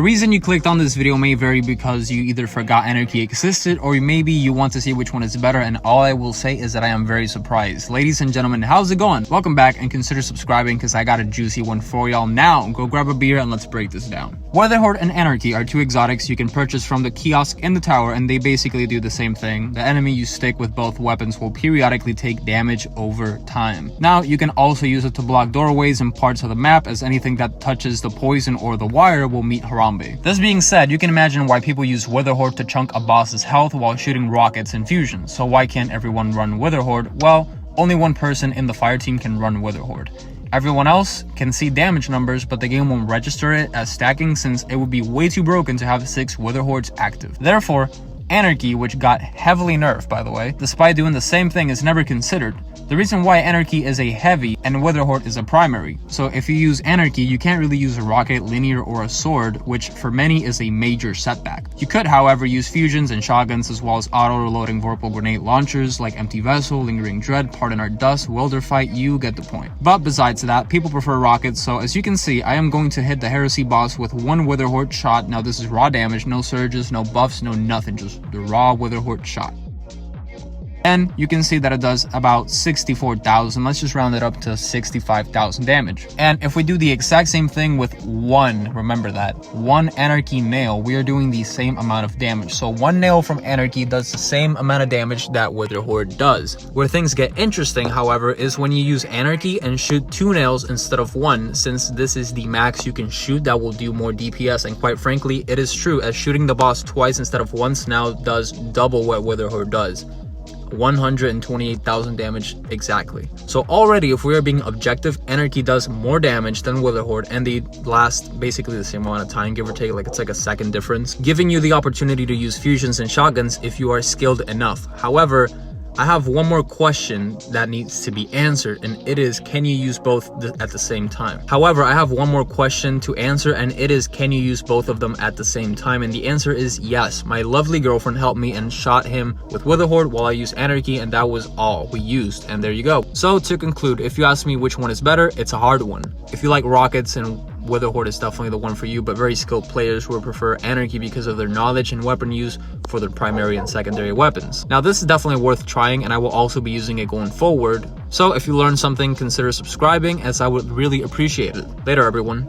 The reason you clicked on this video may vary because you either forgot Anarchy existed or maybe you want to see which one is better, and all I will say is that I am very surprised. Ladies and gentlemen, how's it going? Welcome back and consider subscribing because I got a juicy one for y'all. Now, go grab a beer and let's break this down. Witherhoard and Anarchy are two exotics you can purchase from the kiosk in the tower, and they basically do the same thing. The enemy you stick with both weapons will periodically take damage over time. Now, you can also use it to block doorways and parts of the map, as anything that touches the poison or the wire will meet Harambe. This being said, you can imagine why people use Witherhoard to chunk a boss's health while shooting rockets and fusions. So why can't everyone run Witherhoard? Well, only one person in the fire team can run Witherhoard. Everyone else can see damage numbers, but the game won't register it as stacking since it would be way too broken to have 6 Witherhoards active. Therefore, Anarchy, which got heavily nerfed by the way, despite doing the same thing, is never considered. The reason why Anarchy is a heavy and Witherhoard is a primary. So if you use Anarchy, you can't really use a rocket, linear, or a sword, which for many is a major setback. You could, however, use fusions and shotguns as well as auto-reloading vorpal grenade launchers like Empty Vessel, Lingering Dread, Pardon Our Dust, Wilder Fight, you get the point. But besides that, people prefer rockets, so as you can see, I am going to hit the Heresy boss with one Witherhoard shot. Now this is raw damage, no surges, no buffs, no nothing, just the raw Witherhoard shot. And you can see that it does about 64,000. Let's just round it up to 65,000 damage. And if we do the exact same thing with remember that, one Anarchy nail, we are doing the same amount of damage. So one nail from Anarchy does the same amount of damage that Witherhoard does. Where things get interesting, however, is when you use Anarchy and shoot 2 nails instead of 1, since this is the max you can shoot that will do more DPS. And quite frankly, it is true, as shooting the boss twice instead of once now does double what Witherhoard does. 128,000 damage exactly. So already, if we are being objective, Anarchy does more damage than Witherhoard, and they last basically the same amount of time, give or take. Like, it's like a second difference, giving you the opportunity to use fusions and shotguns if you are skilled enough. However, I have one more question that needs to be answered, and it is, can you use both at the same time? However, I have one more question to answer, and it is, can you use both of them at the same time? And the answer is yes. My lovely girlfriend helped me and shot him with Witherhoard while I used Anarchy, and that was all we used, and there you go. So to conclude, if you ask me which one is better, it's a hard one. If you like rockets, and Witherhoard is definitely the one for you, but very skilled players will prefer Anarchy because of their knowledge and weapon use for their primary and secondary weapons. Now this is definitely worth trying, and I will also be using it going forward. So if you learned something, consider subscribing, as I would really appreciate it. Later everyone.